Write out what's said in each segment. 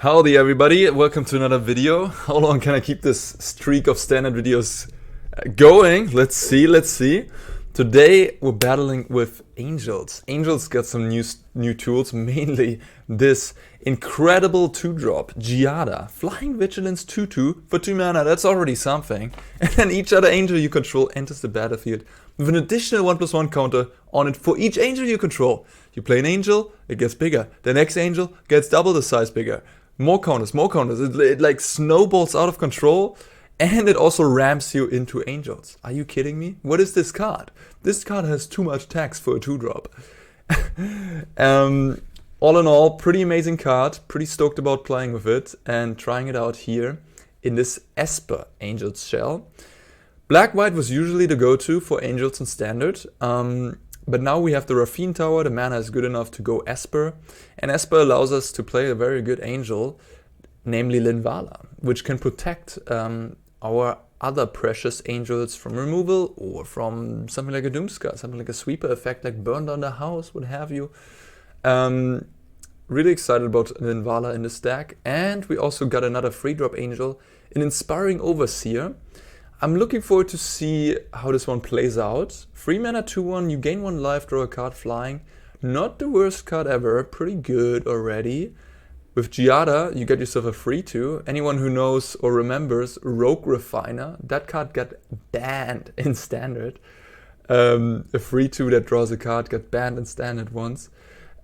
Howdy everybody, welcome to another video. How long can I keep this streak of standard videos going? Let's see. Today we're battling with Angels. Angels got some new tools, mainly this incredible 2-drop, Giada. Flying Vigilance 2/2 for 2 mana, that's already something. And then each other angel you control enters the battlefield with an additional 1+1 counter on it for each angel you control. You play an angel, it gets bigger. The next angel gets double the size bigger. More counters. It like snowballs out of control, and it also ramps you into angels. Are you kidding me? What is this card? This card has too much tax for a 2-drop. All in all, pretty amazing card. Pretty stoked about playing with it and trying it out here in this Esper Angel's Shell. Black-white was usually the go-to for angels in standard. But now we have the Raffine tower, the mana is good enough to go Esper. And Esper allows us to play a very good angel, namely Linvala, which can protect our other precious angels from removal or from something like a Doomscar, something like a sweeper effect, like burn down the house, what have you. Really excited about Linvala in this deck. And we also got another 3-drop angel, an Inspiring Overseer. I'm looking forward to see how this one plays out. 3 mana 2/1, you gain 1 life, draw a card flying. Not the worst card ever, pretty good already. With Giada, you get yourself a 3/2. Anyone who knows or remembers Rogue Refiner, that card got banned in standard. A 3/2 that draws a card got banned in standard once.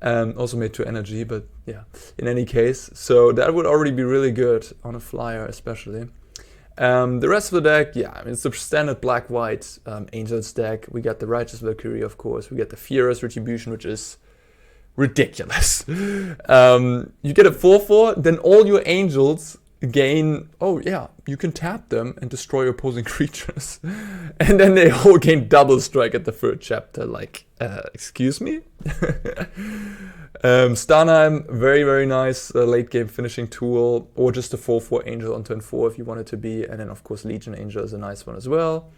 Also made 2 energy, but yeah, in any case. So that would already be really good on a flyer especially. The rest of the deck, yeah, I mean, it's the standard black-white Angels deck. We got the Righteous Valkyrie, of course. We get the Firja's Retribution, which is ridiculous. You get a 4/4, then all your Angels gain... Oh, yeah, you can tap them and destroy opposing creatures. And then they all gain double strike at the 3rd chapter. Like, excuse me? Starnheim, very nice late game finishing tool, or just a 4/4 angel on turn 4 if you want it to be, and then of course Legion Angel is a nice one as well.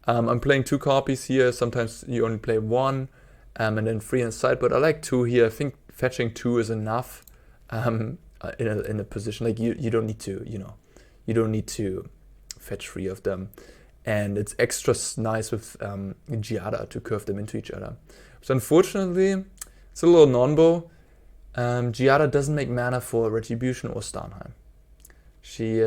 I'm playing 2 copies here, sometimes you only play 1, and then 3 in the sideboard. I like 2 here, I think fetching 2 is enough in a position, like you don't need to, you don't need to fetch 3 of them. And it's extra nice with Giada to curve them into each other. So unfortunately, it's a little non-bow. Giada doesn't make mana for Retribution or Starnheim. She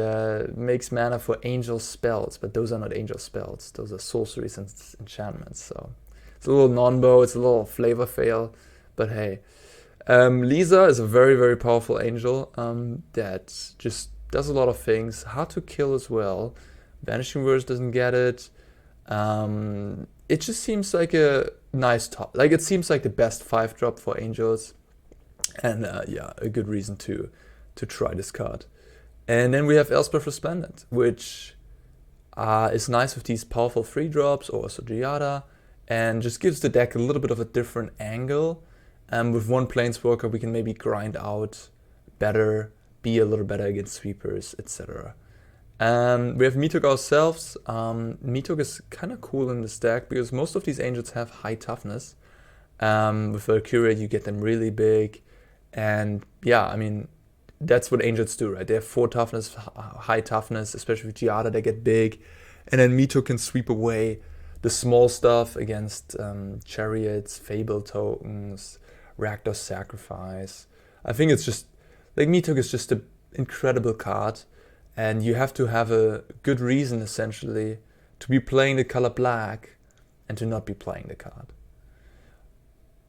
makes mana for angel spells, but those are not angel spells. Those are sorceries and enchantments. So it's a little non-bow, it's a little flavor fail, but hey. Liesa is a very powerful angel that just does a lot of things. Hard to kill as well. Vanishing Verse doesn't get it. It just seems like a nice top. Like, it seems like the best 5-drop for angels. And yeah, a good reason to try this card. And then we have Elspeth Resplendent, which is nice with these powerful 3-drops, or also Giada, and just gives the deck a little bit of a different angle. With 1 Planeswalker, we can maybe grind out better, be a little better against sweepers, etc. We have Meathook ourselves. Meathook is kind of cool in this deck because most of these angels have high toughness. With Valkyrie, you get them really big. And yeah, I mean, that's what angels do, right? They have 4 toughness, high toughness, especially with Giada, they get big. And then Meathook can sweep away the small stuff against chariots, fable tokens, Rakdos Sacrifice. I think it's just, like, Meathook is just an incredible card. And you have to have a good reason, essentially, to be playing the color black and to not be playing the card.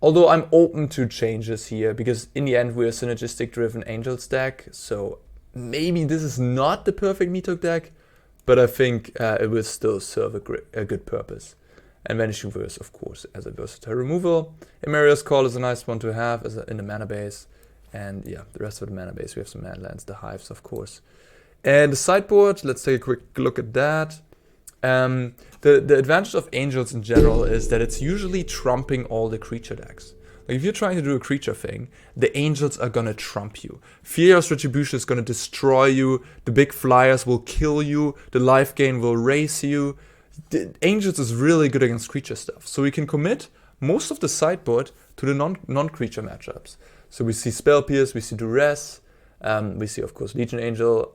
Although I'm open to changes here, because in the end we're a synergistic-driven Angels deck, so maybe this is not the perfect Meathook deck, but I think it will still serve a good purpose. And Vanishing Verse, of course, as a versatile removal. Emeria's Call is a nice one to have in the mana base. And yeah, the rest of the mana base, we have some mana lands, the Hives, of course. And the sideboard, let's take a quick look at that. The advantage of Angels in general is that it's usually trumping all the creature decks. Like, if you're trying to do a creature thing, the Angels are gonna trump you. Firja's Retribution is gonna destroy you, the big flyers will kill you, the life gain will raise you. The Angels is really good against creature stuff. So we can commit most of the sideboard to the non-creature matchups. So we see Spell Pierce, we see Duress, We see, of course, Legion Angel.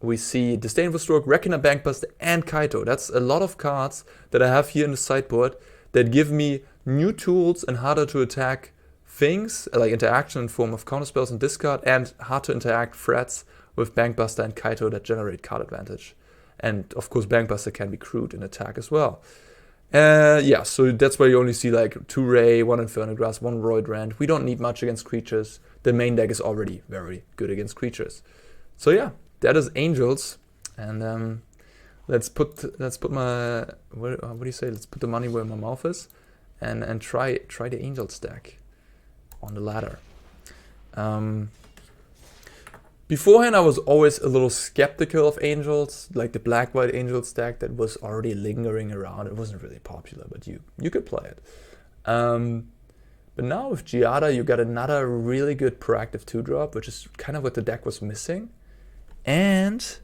We see Disdainful Stroke, Reckoner, Bankbuster, and Kaito. That's a lot of cards that I have here in the sideboard that give me new tools and harder to attack things, like interaction in form of counterspells and discard, and hard to interact threats with Bankbuster and Kaito that generate card advantage. And of course, Bankbuster can be crude in attack as well. Yeah, so that's why you only see like 2 Ray, 1 Inferno Grass, 1 Roid Rand. We don't need much against creatures. The main deck is already very good against creatures. So yeah, that is Angels. And let's put my what do you say? Let's put the money where my mouth is, and try the Angels deck on the ladder. Beforehand, I was always a little skeptical of Angels, like the black-white Angels deck that was already lingering around. It wasn't really popular, but you could play it. But now with Giada, you got another really good proactive 2-drop, which is kind of what the deck was missing. And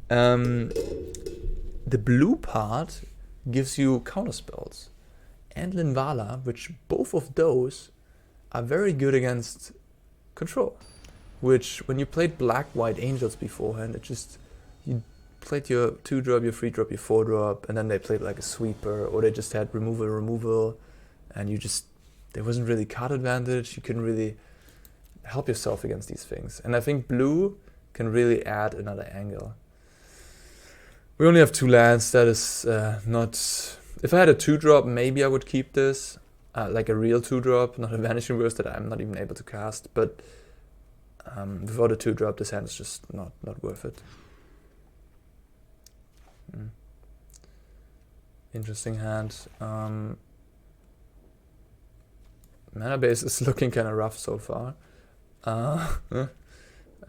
the blue part gives you counterspells. And Linvala, which both of those are very good against control. Which, when you played black-white Angels beforehand, it just, you played your 2-drop, your 3-drop, your 4-drop, and then they played like a sweeper, or they just had removal, and you just, there wasn't really card advantage, you couldn't really help yourself against these things. And I think blue can really add another angle. We only have 2 lands, that is not, if I had a 2-drop, maybe I would keep this, like a real 2-drop, not a Vanishing Verse that I'm not even able to cast, but without a 2-drop, this hand is just not worth it. Interesting hand. Mana base is looking kind of rough so far. I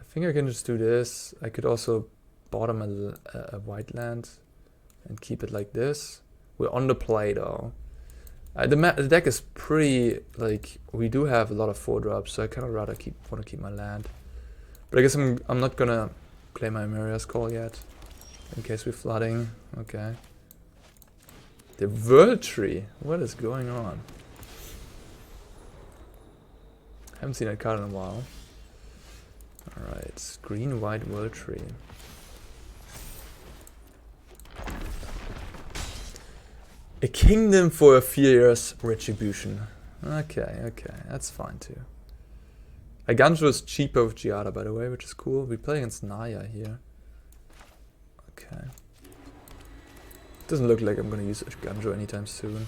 think I can just do this. I could also bottom a white land and keep it like this. We're on the play though. The deck is pretty, like, we do have a lot of 4-drops, so I kind of rather want to keep my land. But I guess I'm not gonna play my Emeria's Call yet, in case we're flooding. Okay. The World Tree, what is going on? Haven't seen that card in a while. Alright, green-white World Tree. A kingdom for a fierce retribution. Okay, that's fine too. Eiganjo is cheaper with Giada, by the way, which is cool. We play against Naya here. Okay. Doesn't look like I'm gonna use Eiganjo anytime soon.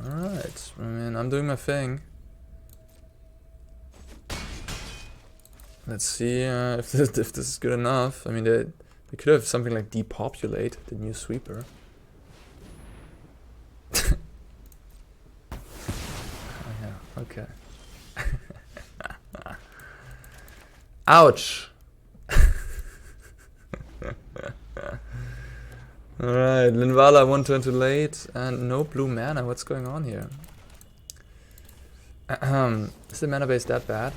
Alright, I mean, I'm doing my thing. Let's see if this is good enough. I mean, they could have something like Depopulate, the new sweeper. Oh yeah, okay. Ouch! Alright, Linvala 1 turn too late, and no blue mana. What's going on here? Is the mana base that bad?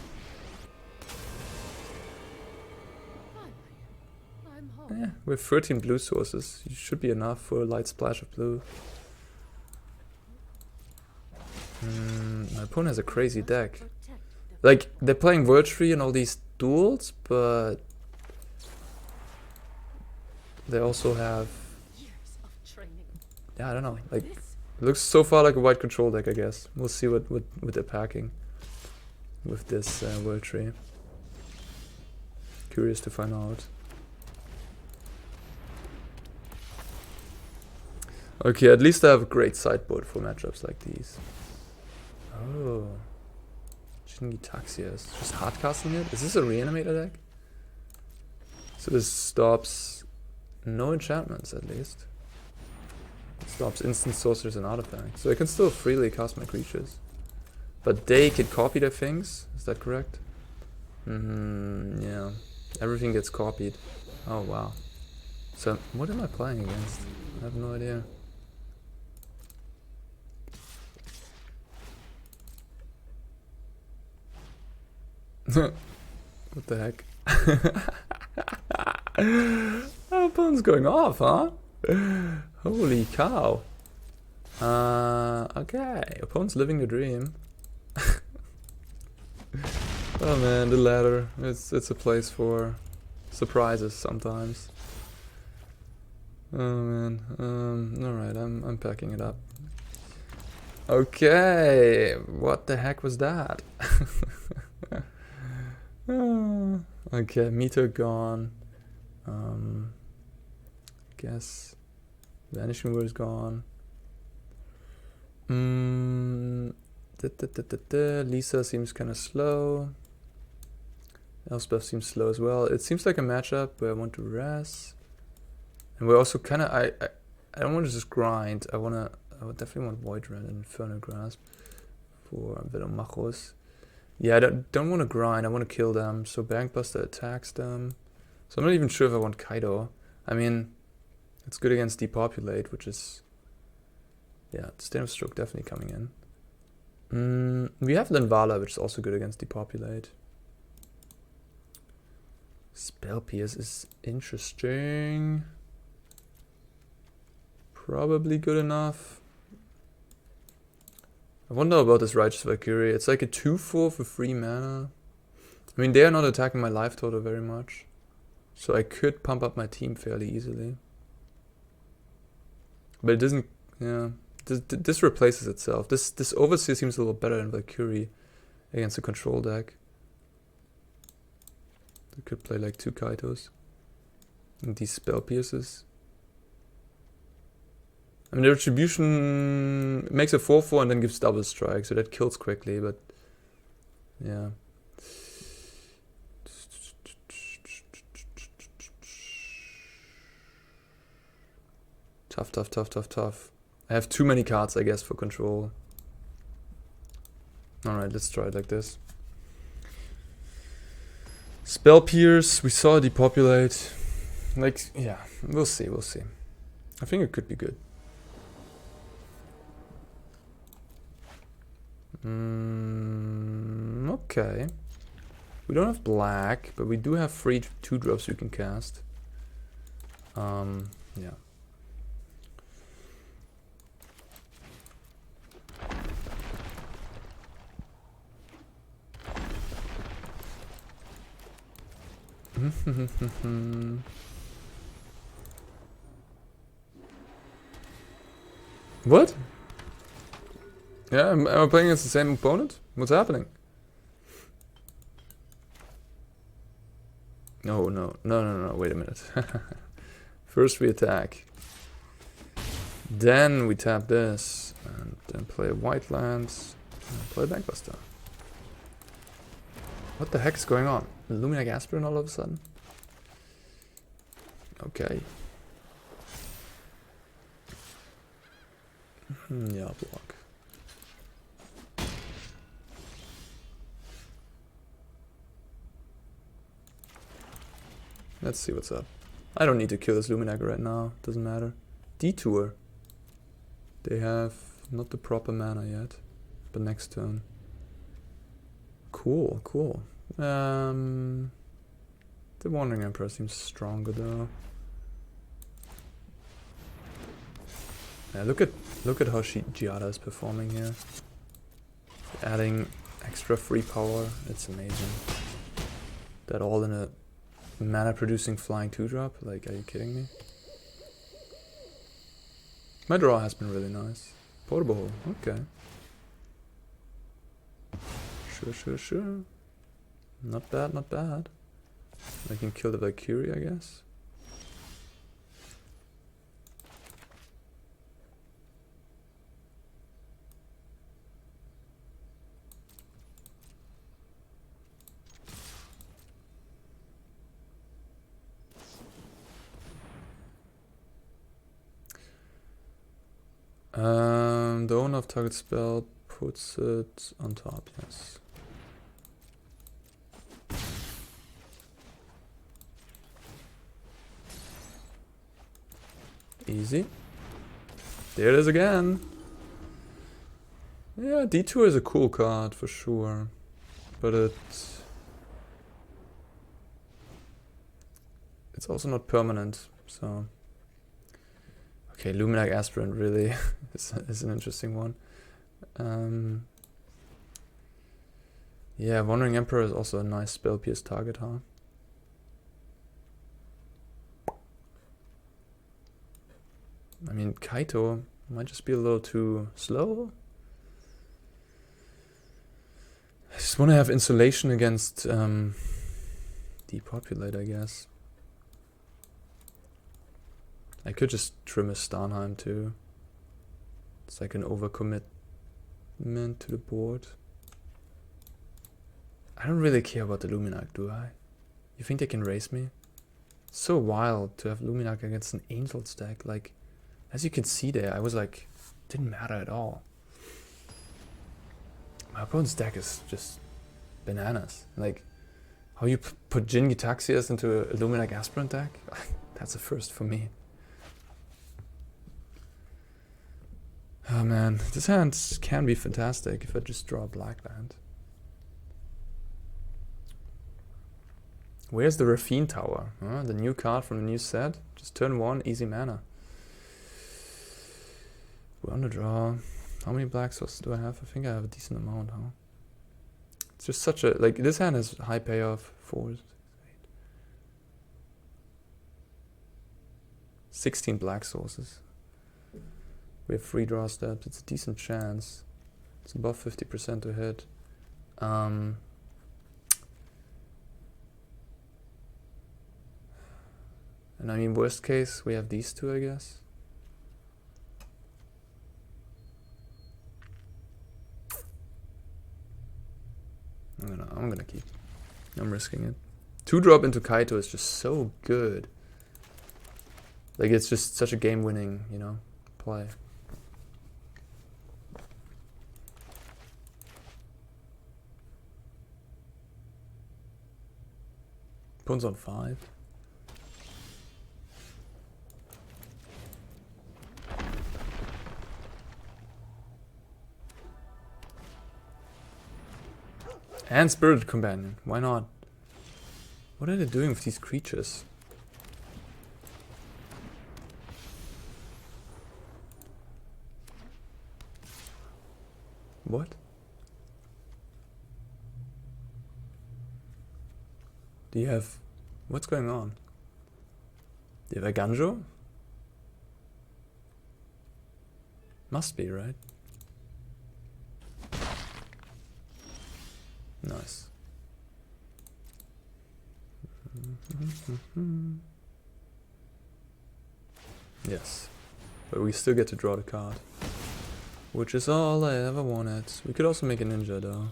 Yeah, we have 13 blue sources. It should be enough for a light splash of blue. My opponent has a crazy deck. Like, they're playing World Tree and all these duels, but they also have... Yeah, I don't know. Like, it looks so far like a white control deck, I guess. We'll see what they're packing with this World Tree. Curious to find out. Okay, at least I have a great sideboard for matchups like these. Oh. Shingitaxia is just hardcasting it? Is this a reanimator deck? So this stops no enchantments at least. It stops instant sorcerers and artifacts. So I can still freely cast my creatures. But they can copy their things? Is that correct? Yeah. Everything gets copied. Oh wow. So what am I playing against? I have no idea. What the heck? Our opponent's going off, huh? Holy cow. Okay, opponent's living the dream. Oh man, the ladder. It's a place for surprises sometimes. Oh man. Alright, I'm packing it up. Okay, what the heck was that? Okay, Meathook gone. Guess Vanishing Verse gone. Liesa seems kind of slow. Elspeth seems slow as well. It seems like a matchup where I want to rest. And we're also kind of... I don't want to just grind. I would definitely want Void Red and Infernal Grasp for Venomachos. Yeah, I don't want to grind. I want to kill them. So Bankbuster attacks them. So I'm not even sure if I want Kaido. I mean, it's good against Depopulate, which is... Yeah, Stain of Stroke definitely coming in. We have Linvala, which is also good against Depopulate. Spell Pierce is interesting. Probably good enough. I wonder about this Righteous Valkyrie. It's like a 2/4 for 3 mana. I mean, they are not attacking my life total very much. So I could pump up my team fairly easily. But it doesn't... Yeah. This replaces itself. This Overseer seems a little better than Valkyrie against a control deck. I could play like 2 Kaitos. And these Spell Pierces. I mean, the Retribution makes a 4/4 and then gives double strike, so that kills quickly, but... Yeah. Tough. I have too many cards, I guess, for control. Alright, let's try it like this. Spell Pierce, we saw Depopulate. Like, yeah, we'll see. I think it could be good. Okay. We don't have black, but we do have 3 2-drops we can cast. Yeah. What? Yeah, am I playing against the same opponent? What's happening? No, wait a minute. First we attack. Then we tap this. And then play white lands. And play Bankbuster. What the heck is going on? Luminac Aspirin all of a sudden? Okay. Yeah, block. Let's see what's up. I don't need to kill this Luminac right now. Doesn't matter. Detour. They have not the proper mana yet. But next turn. Cool. The Wandering Emperor seems stronger though. Yeah, look at how Giada is performing here. Adding extra free power, it's amazing. That all in a mana producing flying 2-drop? Like, are you kidding me? My draw has been really nice. Portable, okay. Sure. Not bad. I can kill the Valkyrie, I guess. The owner of target spell puts it on top, yes. Easy. There it is again. Yeah, Detour is a cool card for sure. But it's also not permanent, so... Okay, Luminac Aspirant really is an interesting one. Yeah, Wandering Emperor is also a nice spell pierce target, huh? I mean, Kaito might just be a little too slow. I just want to have insulation against depopulate, I guess. I could just trim a Starnheim too. It's like an overcommitment to the board. I don't really care about the Luminac, do I? You think they can race me? It's so wild to have Luminac against an Angel stack. Like, as you can see there, I was like, didn't matter at all. My opponent's deck is just bananas. Like, how you put Jin Gitaxias into a Luminac Aspirant deck? That's a first for me. Oh man, this hand can be fantastic if I just draw a black land. Where's the Raffine Tower? The new card from the new set. Just turn 1, easy mana. We're on the draw. How many black sources do I have? I think I have a decent amount, huh? It's just such a... Like, this hand has high payoff. 4, 6, 8. 16 black sources. We have 3 draw steps. It's a decent chance. It's above 50% to hit. And I mean, worst case, we have these two, I guess. I'm gonna keep. I'm risking it. 2-drop into Kaito is just so good. Like, it's just such a game-winning, you know, play. Opponent's on 5. And Spirit Companion, why not? What are they doing with these creatures? What? Do you have... What's going on? Do you have Eiganjo? Must be, right? Nice. Yes. But we still get to draw the card. Which is all I ever wanted. We could also make a ninja though.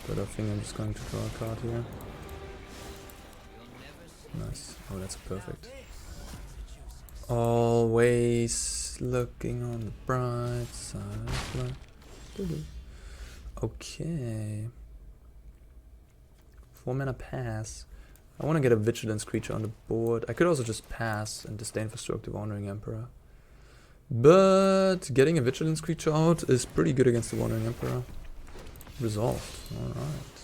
But I think I'm just going to draw a card here. Nice. Oh, that's perfect. Always looking on the bright side of life. Okay. 4 mana pass. I want to get a Vigilance creature on the board. I could also just pass and disdain for Stroke the Wandering Emperor. But getting a Vigilance creature out is pretty good against the Wandering Emperor. Resolved. Alright.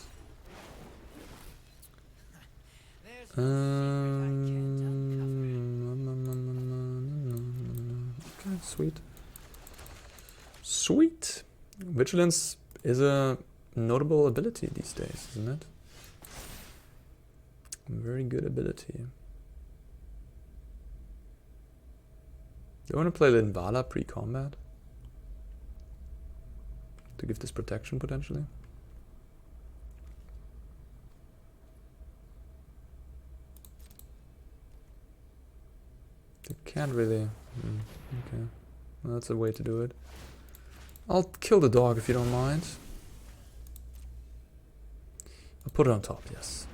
Okay, sweet. Sweet. Vigilance is a notable ability these days, isn't it? Very good ability. Do you want to play Linvala pre-combat? To give this protection, potentially? They can't really... okay. Well, that's a way to do it. I'll kill the dog if you don't mind. I'll put it on top, yes.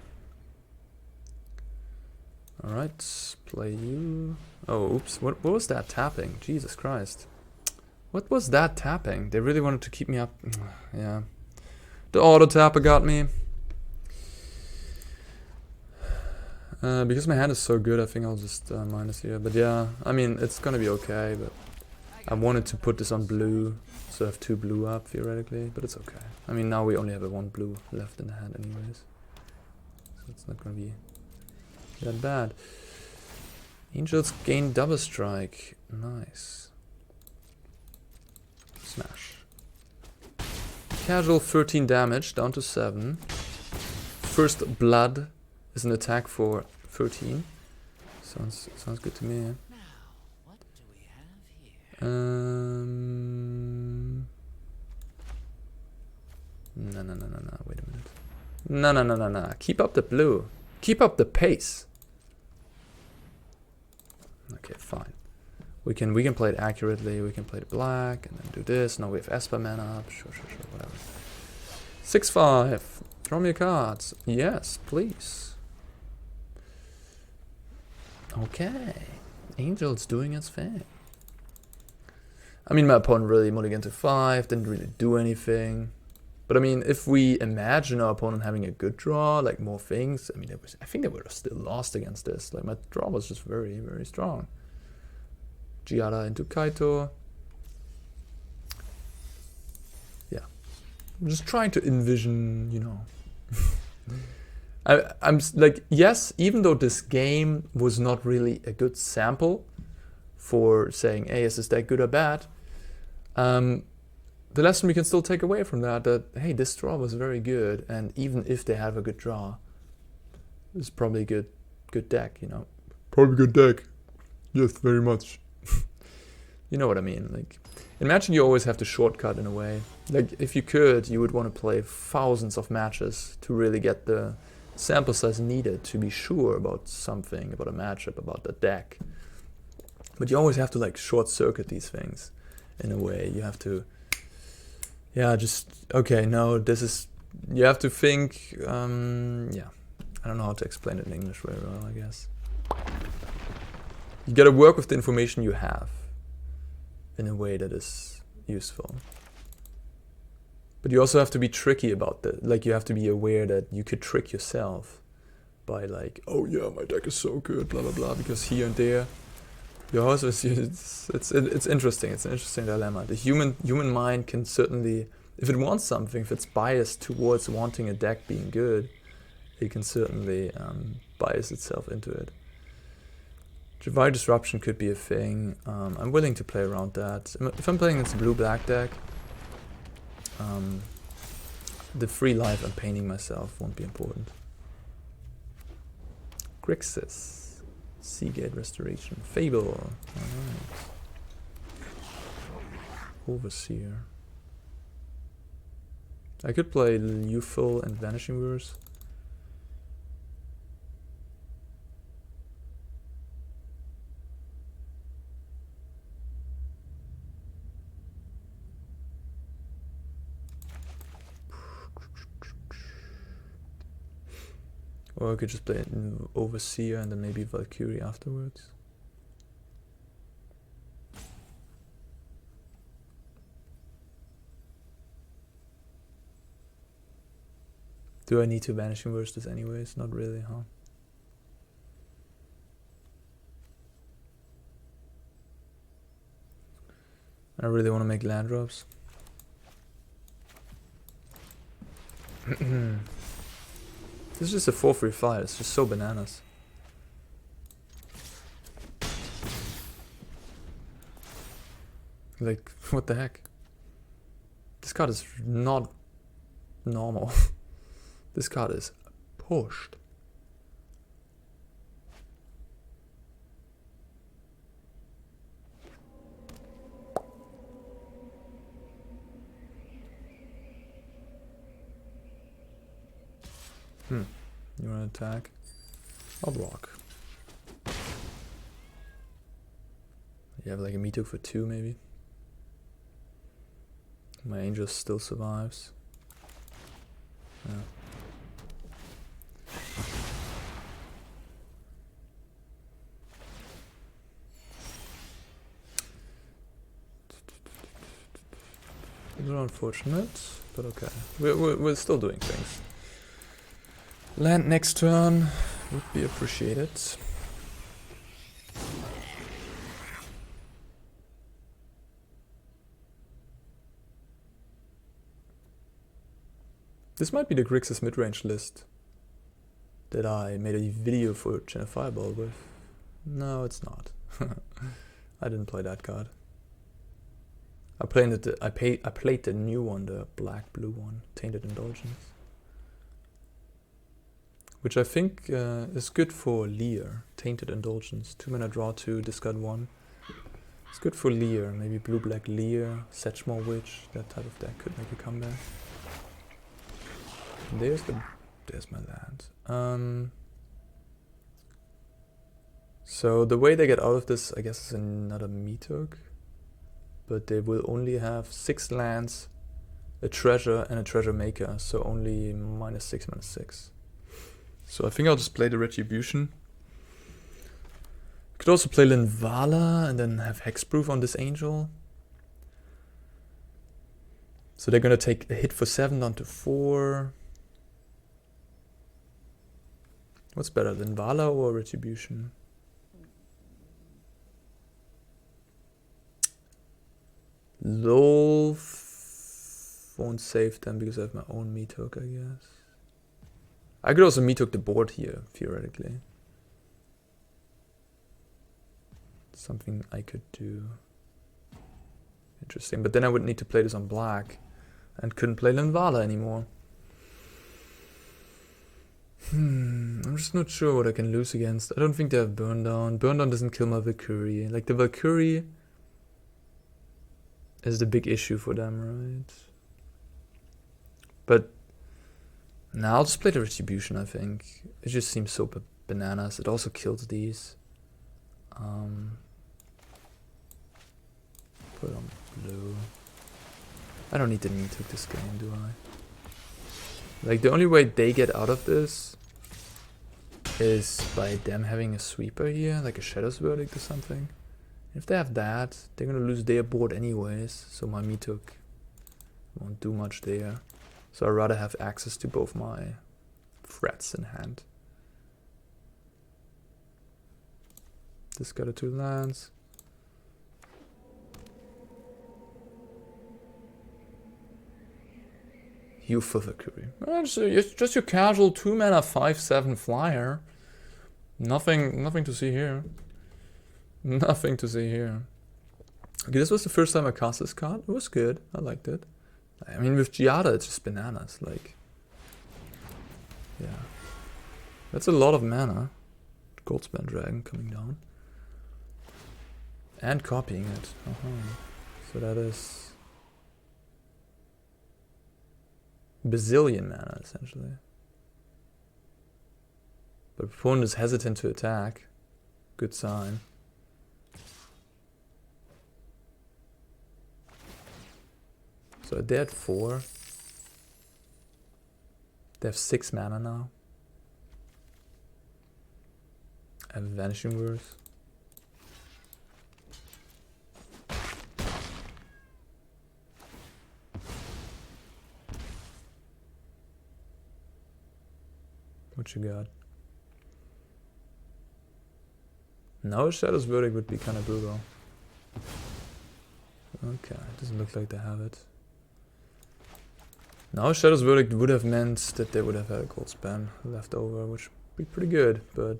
Alright, play you. Oh, oops. What was that tapping? Jesus Christ. What was that tapping? They really wanted to keep me up. Yeah. The auto tapper got me. Because my hand is so good, I think I'll just minus here. But yeah, I mean, it's gonna be okay. But I wanted to put this on blue, so I have 2 blue up, theoretically. But it's okay. I mean, now we only have 1 blue left in the hand anyways. So it's not gonna be that bad. Angels gain double strike. Nice. Smash. Casual 13 damage, down to 7. First blood is an attack for 13. Sounds good to me. Now, what do we have here? No, wait a minute. No. Keep up the blue. Keep up the pace. Okay, fine. We can play it accurately. We can play it black and then do this. Now we have Esper mana up. Sure, whatever. 6/5. Draw me your cards. Yes, please. Okay. Angel's doing its thing. I mean, my opponent really mulliganed to 5, didn't really do anything. But I mean, if we imagine our opponent having a good draw, like more things, I mean, I think they would have still lost against this. Like, my draw was just very, very strong. Giada into Kaito. Yeah. I'm just trying to envision, you know. I'm like, yes, even though this game was not really a good sample for saying, hey, is this deck good or bad? The lesson we can still take away from that, hey, this draw was very good, and even if they have a good draw, it's probably a good deck, you know. Probably good deck. Yes, very much. You know what I mean? Like, imagine you always have to shortcut in a way. Like, if you could, you would want to play thousands of matches to really get the sample size needed to be sure about something, about a matchup, about the deck. But you always have to, like, short circuit these things in a way. You have to, yeah, just, okay, no, this is, you have to think, yeah, I don't know how to explain it in English very well, I guess. You gotta work with the information you have in a way that is useful. But you also have to be tricky about that. Like, you have to be aware that you could trick yourself by like, oh yeah, my deck is so good, blah blah blah, because here and there. You also, it's interesting. It's an interesting dilemma. The human mind can certainly, if it wants something, if it's biased towards wanting a deck being good, it can certainly bias itself into it. Divine Disruption could be a thing. I'm willing to play around that. If I'm playing against a blue-black deck, the free life I'm painting myself won't be important. Grixis, Seagate Restoration, Fable, alright. Overseer. I could play Youthful and Vanishing Verse. Or I could just play Overseer and then maybe Valkyrie afterwards. Do I need to Vanishing Verse this anyways? Not really, huh? I really want to make land drops. This is just a 4-3-5, it's just so bananas. Like, what the heck? This card is not normal. This card is pushed. You want to attack? I'll block. You have like a Meathook for 2 maybe. My Angel still survives. Yeah. It's unfortunate, but okay. We're still doing things. Land next turn would be appreciated. This might be the Grixis midrange list that I made a video for Channel Fireball with. No, it's not. I didn't play that card. I played the new one, the black-blue one, Tainted Indulgence. Which I think is good for Leer. Tainted Indulgence. 2 mana draw 2, discard 1. It's good for Leer. Maybe blue-black Leer, Setchmore Witch. That type of deck could make a comeback. And there's my land. So the way they get out of this, I guess, is another Meathook. But they will only have 6 lands, a treasure, and a treasure maker. So only -6, -6. So I think I'll just play the Retribution. Could also play Linvala and then have Hexproof on this Angel. So they're gonna take a hit for 7 down to 4. What's better, Linvala or Retribution? LOL won't save them because I have my own Meathook, I guess. I could also Meathook the board here, theoretically. Something I could do. Interesting, but then I would need to play this on black and couldn't play Linvala anymore. I'm just not sure what I can lose against. I don't think they have Burn Down. Burn Down doesn't kill my Valkyrie. Like, the Valkyrie is the big issue for them, right? But now I'll just play the Retribution, I think. It just seems so bananas. It also kills these. Put it on blue. I don't need the Meathook this game, do I? Like, the only way they get out of this is by them having a sweeper here, like a Shadow's Verdict or something. If they have that, they're gonna lose their board anyways, so my Meathook won't do much there. So I'd rather have access to both my threats in hand. Discard 2 lands. Youthful Valkyrie. It's just your casual 2 mana 5/7 flyer. Nothing to see here. Nothing to see here. Okay, this was the first time I cast this card. It was good. I liked it. I mean, with Giada, it's just bananas. Like, yeah, that's a lot of mana. Goldspan Dragon coming down and copying it. So that is bazillion mana, essentially. But opponent is hesitant to attack. Good sign. So they're at 4. They have 6 mana now. I have Vanishing Verse. What you got? Now a Shadow's Verdict would be kind of brutal. Okay, doesn't look like they have it. Now Shadow's Verdict would have meant that they would have had a Goldspan left over, which would be pretty good, but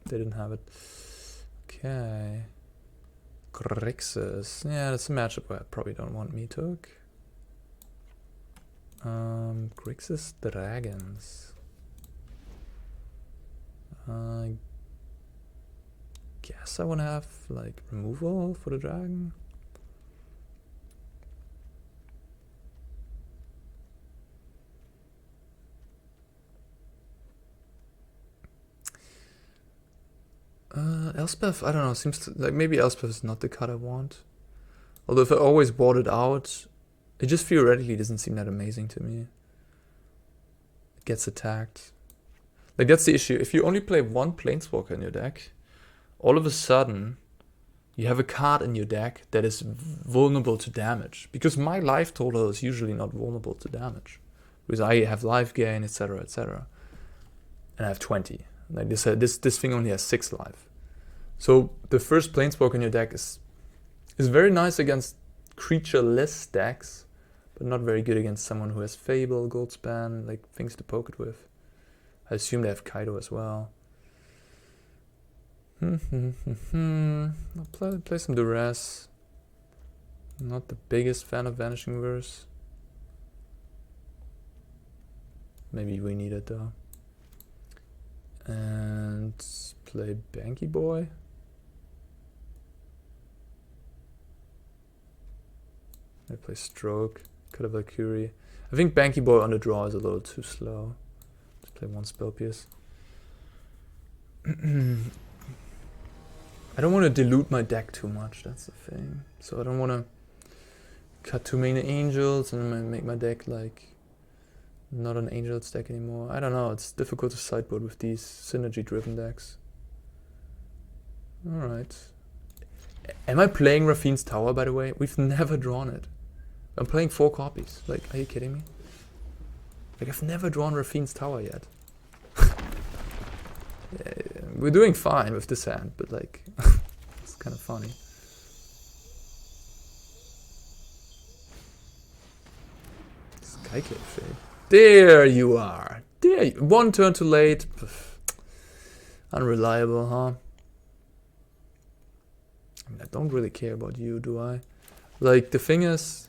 they didn't have it. Okay. Grixis. Yeah, that's a matchup where I probably don't want Meathook. Grixis Dragons. I guess I want to have, like, removal for the dragon. Elspeth, I don't know, seems to, like, maybe Elspeth is not the card I want. Although if I always bought it out, it just theoretically doesn't seem that amazing to me. It gets attacked. Like, that's the issue. If you only play one Planeswalker in your deck, all of a sudden, you have a card in your deck that is vulnerable to damage. Because my life total is usually not vulnerable to damage. Because I have life gain, etc., etc. And I have 20. Like this thing only has 6 life. So the first Planeswalker in your deck is very nice against creature-less decks, but not very good against someone who has Fable, Goldspan, like things to poke it with. I assume they have Kaido as well. I'll play some Duress. Not the biggest fan of Vanishing Verse. Maybe we need it though. And play Banky Boy. I play Stroke, Capenna Valkyrie. I think Banky Boy on the draw is a little too slow. Let's play one Spell Pierce. I don't want to dilute my deck too much, that's the thing. So I don't want to cut too many angels and then make my deck like not an angels deck anymore. I don't know, it's difficult to sideboard with these synergy driven decks. Alright. Am I playing Raffine's Tower, by the way? We've never drawn it. I'm playing 4 copies. Like, are you kidding me? Like, I've never drawn Raffine's Tower yet. Yeah, we're doing fine with this hand, but like, it's kind of funny. Skyclave Shade. There you are. There you, 1 turn too late. Unreliable, huh? I mean, I don't really care about you, do I? Like, the thing is,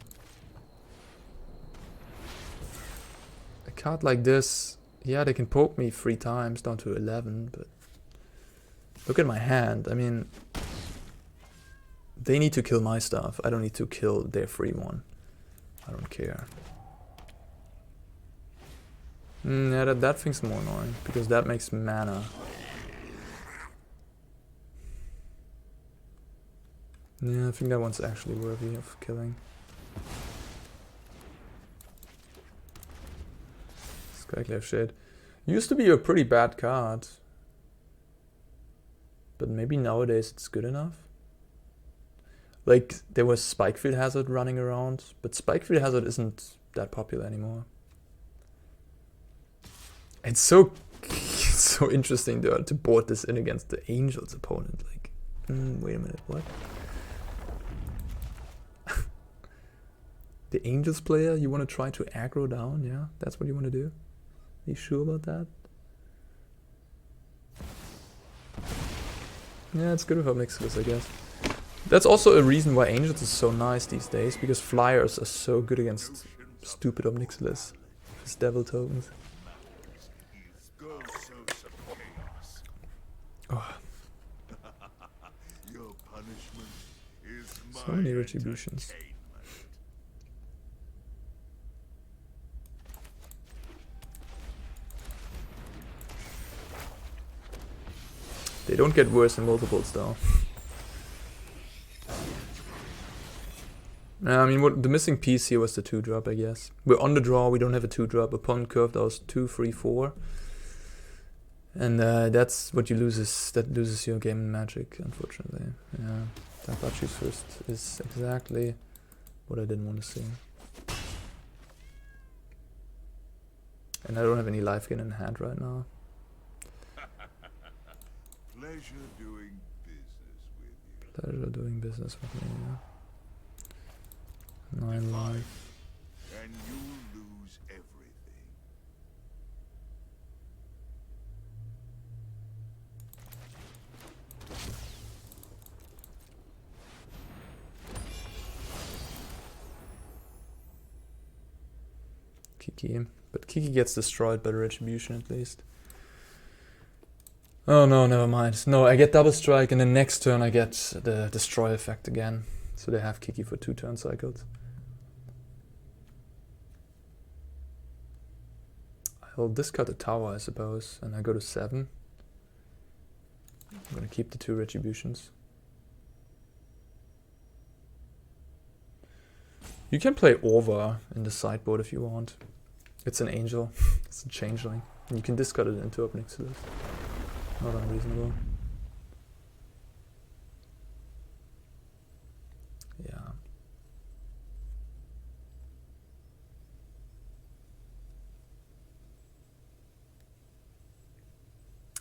a card like this, yeah, they can poke me 3 times down to 11, but look at my hand. I mean, they need to kill my stuff. I don't need to kill their free one. I don't care. Yeah, that thing's more annoying, because that makes mana. Yeah, I think that one's actually worthy of killing. Skyclave Shade. Used to be a pretty bad card. But maybe nowadays it's good enough. Like, there was Spikefield Hazard running around, but Spikefield Hazard isn't that popular anymore. It's so interesting though, to board this in against the Angel's opponent. Like, wait a minute, what? The Angels player, you want to try to aggro down? Yeah, that's what you want to do? Are you sure about that? Yeah, it's good with Omnixilus, I guess. That's also a reason why Angels is so nice these days, because flyers are so good against stupid Omnixilus. His devil tokens. Oh. So many retributions. They don't get worse in multiples though. I mean, what the missing piece here was the 2-drop, I guess. We're on the draw, we don't have a 2-drop. Opponent curve, that was 2, 3, 4. And that's what you lose, that loses your game in Magic, unfortunately. Yeah, that Bachi's first is exactly what I didn't want to see. And I don't have any life gain in hand right now. Pleasure doing business with you. Pleasure doing business with me, yeah. 9 life. And you lose everything. Kiki. But Kiki gets destroyed by the Retribution at least. Oh no, never mind. No, I get double strike and then next turn I get the destroy effect again. So they have Kiki for 2 turn cycles. I'll discard the tower, I suppose, and I go to 7. I'm gonna keep the 2 Retributions. You can play Orva in the sideboard if you want. It's an angel, it's a changeling. And you can discard it into Omnixilus. Not unreasonable. Yeah.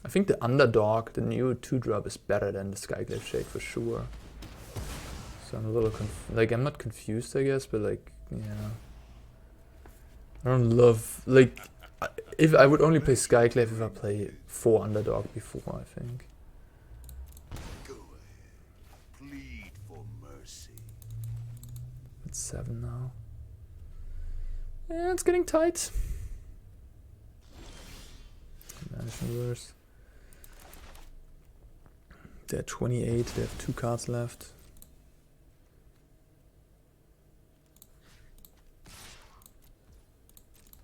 I think the Underdog, the new 2-drop, is better than the Skyclave Shade for sure. So I'm a little like, I'm not confused, I guess, but like, yeah. I don't love, like, if I would only play Skyclave if I play 4 Underdog before, I think. Go ahead. Plead for mercy. That's 7 now. Yeah, it's getting tight. Vanishing Verse. They're 28, they have 2 cards left.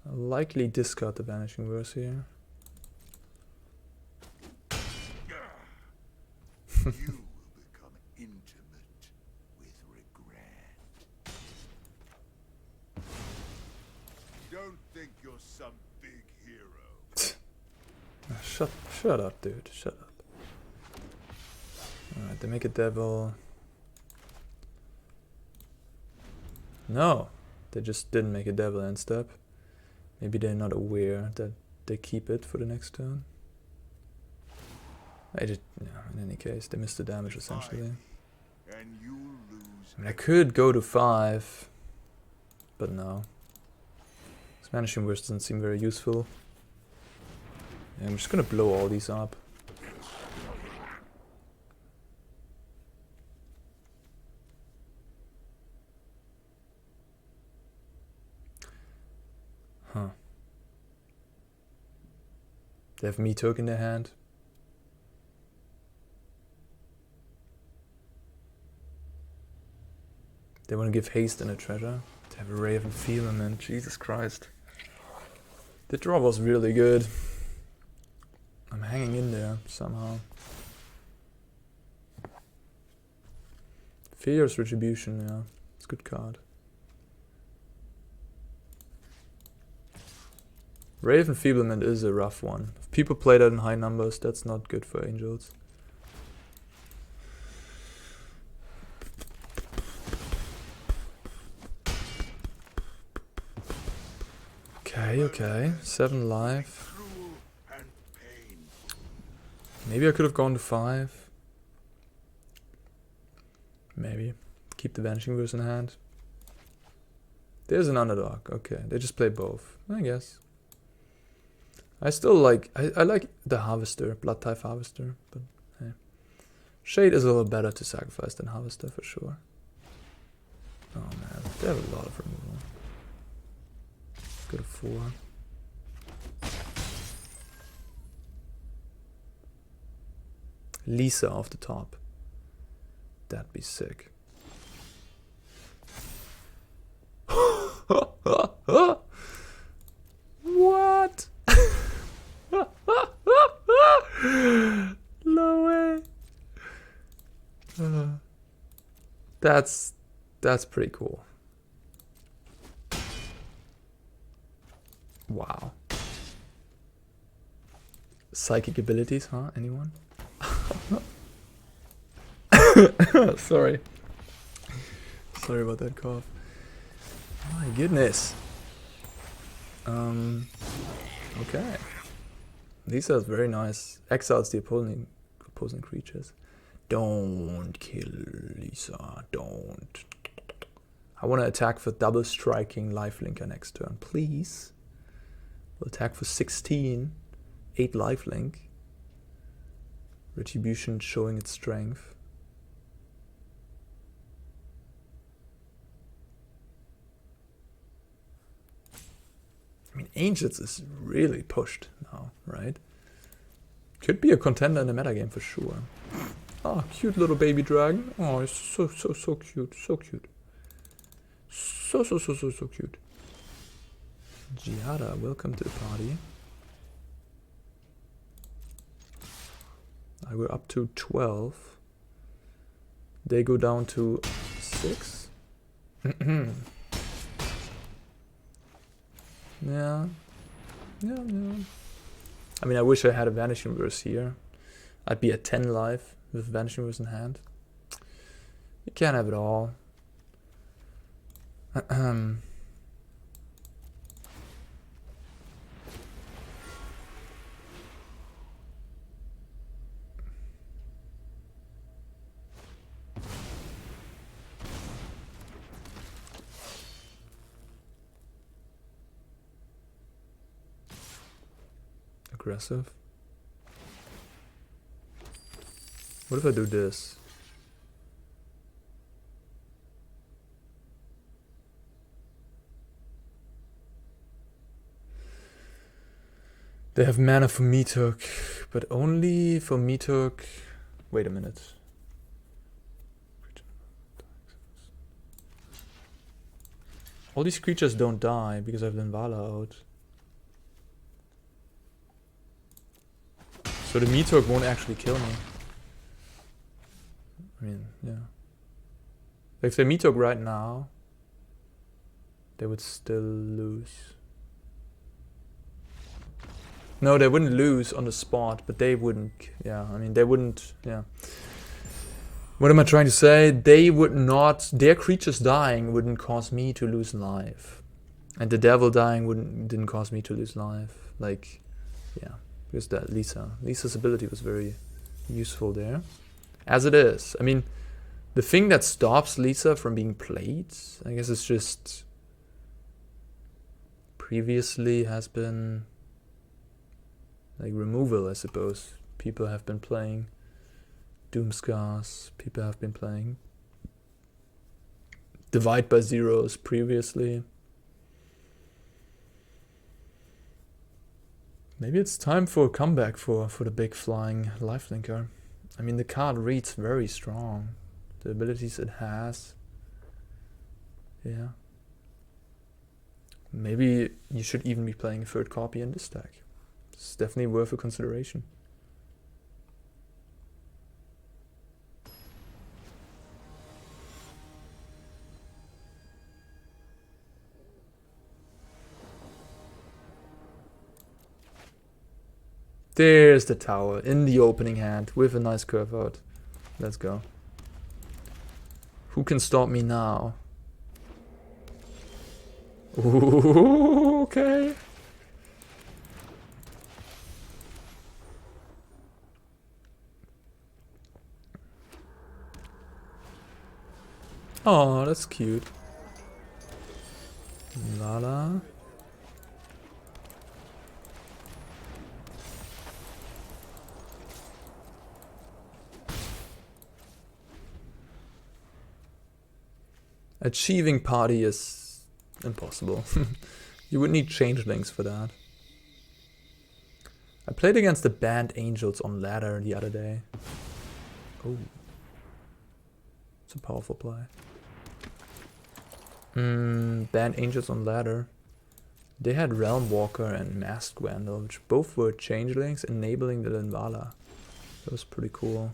I'll likely discard the Vanishing Verse here. You will become intimate with regret. Don't think you're some big hero. Shut up, dude. Shut up. Alright, they make a devil. No, they just didn't make a devil end step. Maybe they're not aware that they keep it for the next turn. Yeah, in any case, they missed the damage essentially. And you lose. I mean, I could go to 5, but no. This Vanishing Verse doesn't seem very useful. Yeah, I'm just gonna blow all these up. Huh. They have Meathook in their hand. They want to give haste and a treasure. They have a Raven Firmament. Jesus Christ. The draw was really good. I'm hanging in there somehow. Firja's Retribution, yeah. It's a good card. Raven Feeblement is a rough one. If people play that in high numbers, that's not good for angels. Okay. 7 life. Maybe I could have gone to 5. Maybe. Keep the Vanishing Verse in hand. There's an underdog. Okay, they just play both, I guess. I still like... I like the Harvester, Blood Type Harvester, but hey. Shade is a little better to sacrifice than Harvester for sure. Oh man, they have a lot of removal. Go to 4. Liesa off the top. That'd be sick. What? No way. That's pretty cool. Wow. Psychic abilities, huh? Anyone? Sorry. Sorry about that cough. My goodness. Okay. Liesa is very nice. Exiles the opposing creatures. Don't kill Liesa. Don't. I want to attack for double striking lifelinker next turn, please. We'll attack for 16. 8 lifelink. Retribution showing its strength. I mean, Angels is really pushed now, right? Could be a contender in the metagame for sure. Oh, cute little baby dragon. Oh, it's so cute. So cute. So cute. Giada, welcome to the party. We're up to 12. They go down to 6. Yeah. I mean, I wish I had a Vanishing Verse here. I'd be at 10 life with Vanishing Verse in hand. You can't have it all. Aggressive. What if I do this? They have mana for Meathook, but only for Meathook. Wait a minute. All these creatures don't die because I have Linvala out. So the Meathook won't actually kill me. I mean, yeah. If they Meathook right now, they would still lose. No, they wouldn't lose on the spot, but they wouldn't, yeah, I mean, they wouldn't, yeah. What am I trying to say? They would not, their creatures dying wouldn't cause me to lose life. And the devil dying didn't cause me to lose life. Like, yeah, because that Liesa's ability was very useful there. As it is. I mean, the thing that stops Liesa from being played, I guess it's just previously has been like removal, I suppose. People have been playing Doomscars, people have been playing Divide by Zeros previously. Maybe it's time for a comeback for the big flying lifelinker. I mean, the card reads very strong. The abilities it has. Yeah. Maybe you should even be playing a third copy in this deck. It's definitely worth a consideration. There's the tower in the opening hand with a nice curve out. Let's go. Who can stop me now? Ooh, okay. Oh, that's cute. Lala. Achieving party is impossible. You would need changelings for that. I played against the banned angels on ladder the other day. Oh. It's a powerful play. Banned angels on ladder. They had Realm Walker and Masked Vandal, which both were changelings enabling the Linvala. That was pretty cool.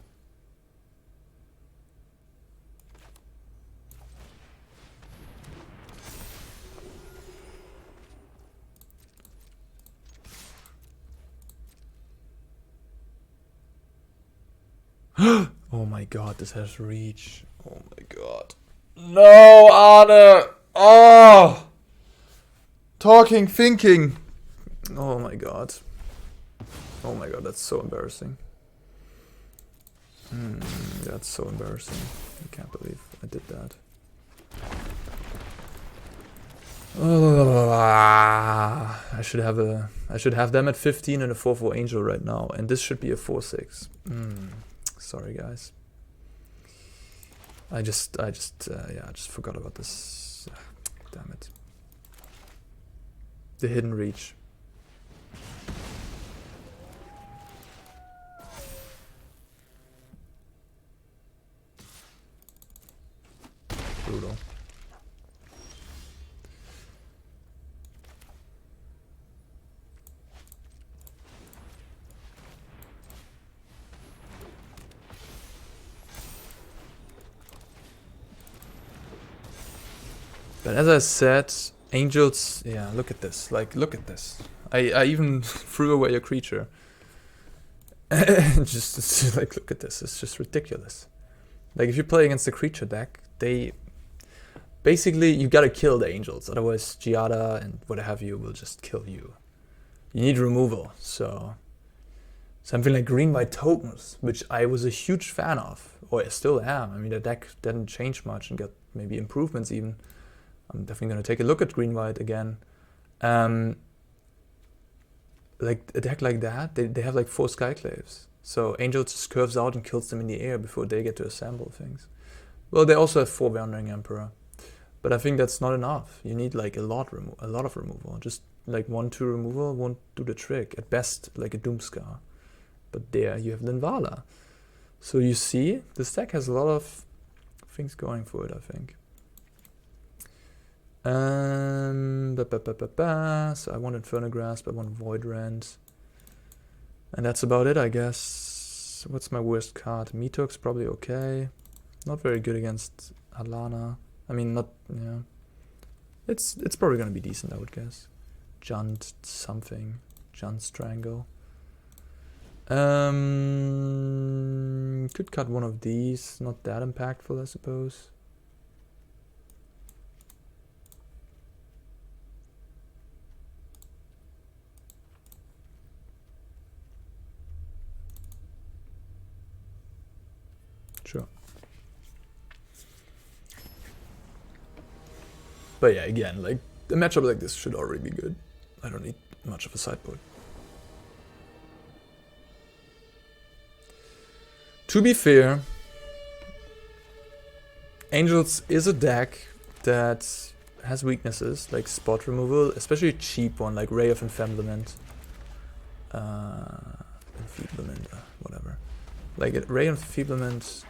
Oh my god, this has reach. Oh my god. No, Arne! Oh! Talking, thinking. Oh my god. Oh my god, that's so embarrassing. That's so embarrassing. I can't believe I did that. I should have them at 15 and a 4/4 angel right now, and this should be a 4/6. Sorry guys. I just forgot about this. Damn it. The hidden reach. Brutal. But as I said, angels, yeah, look at this. Like, look at this. I even threw away a creature. just like, look at this. It's just ridiculous. Like, if you play against the creature deck, they... Basically, you gotta kill the angels. Otherwise, Giada and what have you will just kill you. You need removal, so... Something like green-white tokens, which I was a huge fan of. Or I still am. I mean, the deck didn't change much and got maybe improvements even. I'm definitely going to take a look at green-white again. Like a deck like that, they have like 4 Skyclaves. So Angel just curves out and kills them in the air before they get to assemble things. Well, they also have 4 Wandering Emperor. But I think that's not enough. You need like a lot of removal. Just like 1-2 removal won't do the trick. At best, like a Doomscar. But there you have Linvala. So you see, this deck has a lot of things going for it, I think. So I want Inferno Grasp, I want Void Rend. And that's about it, I guess. What's my worst card? Meathook's probably okay. Not very good against Alana. I mean, not, yeah. It's probably gonna be decent, I would guess. Junt something. Junt Strangle. Could cut one of these. Not that impactful, I suppose. Sure. But yeah, again, like, a matchup like this should already be good. I don't need much of a sideboard. To be fair, Angels is a deck that has weaknesses, like spot removal, especially a cheap one, like Ray of Enfeeblement. Enfeeblement, whatever. Like Ray of Enfeeblement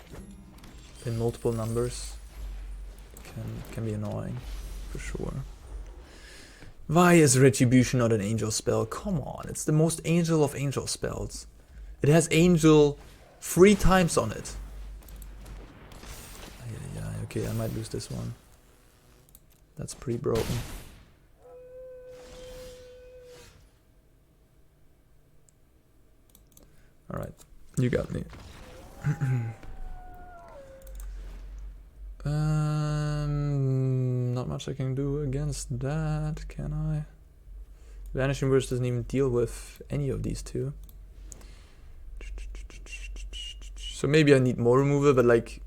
in multiple numbers can be annoying, for sure. Why is Retribution not an angel spell? Come on, it's the most angel of angel spells. It has angel 3 times on it. Yeah, okay, I might lose this one. That's pretty broken. Alright, you got me. Not much I can do against that, can I? Vanishing Verse doesn't even deal with any of these two. So maybe I need more removal, but like,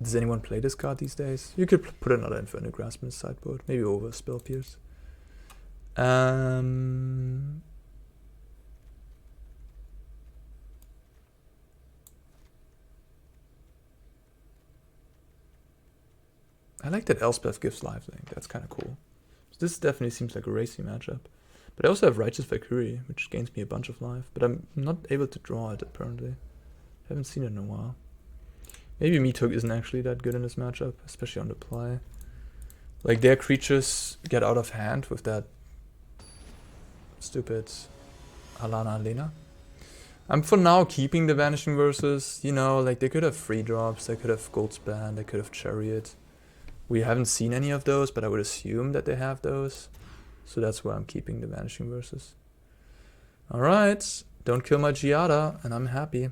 does anyone play this card these days? You could put another Inferno Grasp in the sideboard, maybe over Spell Pierce. I like that Elspeth gives lifelink, that's kind of cool. So this definitely seems like a racy matchup. But I also have Righteous Valkyrie, which gains me a bunch of life, but I'm not able to draw it apparently. Haven't seen it in a while. Maybe Meathook isn't actually that good in this matchup, especially on the play. Like their creatures get out of hand with that stupid Alana Lena. I'm for now keeping the Vanishing Verses, you know, like they could have free drops, they could have Goldspan, they could have Chariot. We haven't seen any of those, but I would assume that they have those. So that's why I'm keeping the Vanishing Verses. Alright, don't kill my Giada, and I'm happy.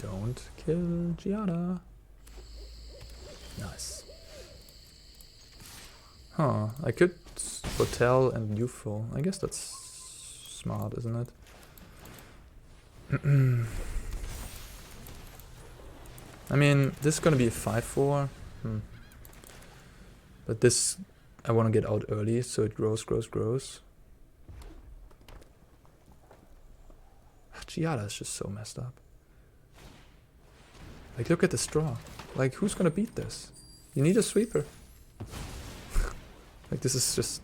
Don't kill Giada. Nice. Huh, I could Hotel and Youthful. I guess that's smart, isn't it? I mean, this is gonna be a 5-4. But this, I want to get out early, so it grows. Giada is just so messed up. Like, look at the straw. Like, who's gonna beat this? You need a sweeper. Like, this is just...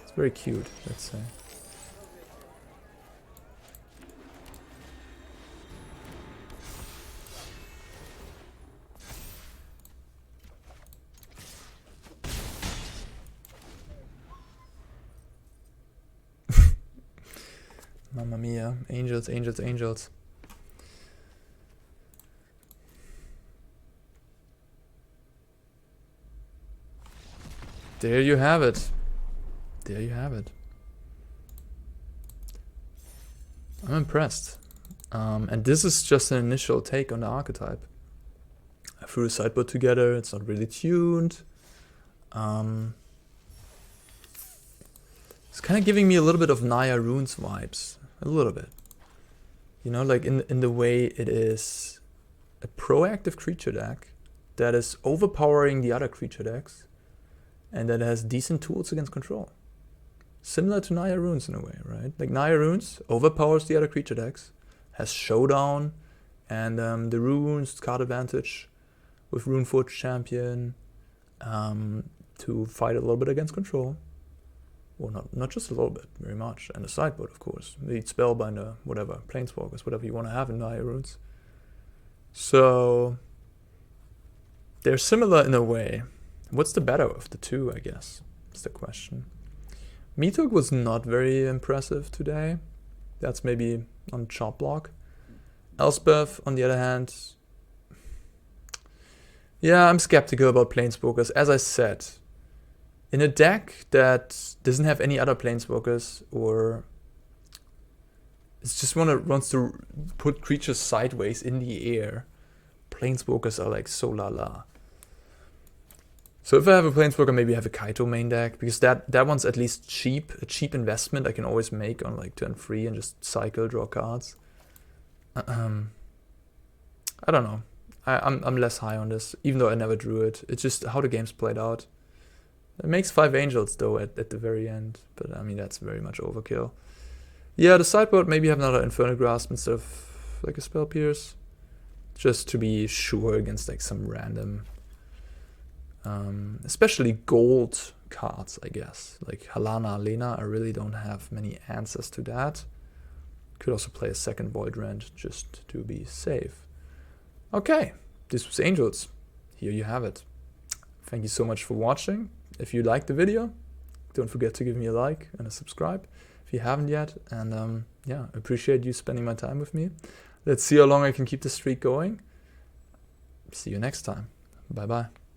It's very cute, let's say. Mamma mia. Angels, angels, angels. There you have it. There you have it. I'm impressed. And this is just an initial take on the archetype. I threw a sideboard together, it's not really tuned. It's kind of giving me a little bit of Naya Runes vibes. A little bit. You know, like in the way it is a proactive creature deck that is overpowering the other creature decks, and that has decent tools against control. Similar to Naya Runes in a way, right? Like Naya Runes overpowers the other creature decks, has Showdown, and the Runes, card advantage with Runeforge Champion to fight a little bit against control. Well, not just a little bit, very much. And the sideboard, of course. The Spellbinder, whatever, Planeswalkers, whatever you want to have in Naya Runes. So, they're similar in a way. What's the better of the two, I guess, is the question. Meathook was not very impressive today. That's maybe on chop block. Elspeth, on the other hand, yeah, I'm skeptical about Planeswalkers. As I said, in a deck that doesn't have any other Planeswalkers, or it's just wants to put creatures sideways in the air, Planeswalkers are like so la-la. So if I have a Planeswalker, maybe I have a Kaito main deck, because that one's at least cheap, a cheap investment I can always make on like turn 3 and just cycle, draw cards. I don't know. I'm less high on this, even though I never drew it. It's just how the game's played out. It makes 5 Angels though at the very end, but I mean that's very much overkill. Yeah, the sideboard, maybe have another Infernal Grasp instead of like a Spell Pierce, just to be sure against like some random, especially gold cards, I guess. Like Halana, Lena, I really don't have many answers to that. Could also play a second Void Rend just to be safe. Okay, this was Angels. Here you have it. Thank you so much for watching. If you liked the video, don't forget to give me a like and a subscribe if you haven't yet. And yeah, appreciate you spending my time with me. Let's see how long I can keep the streak going. See you next time. Bye bye.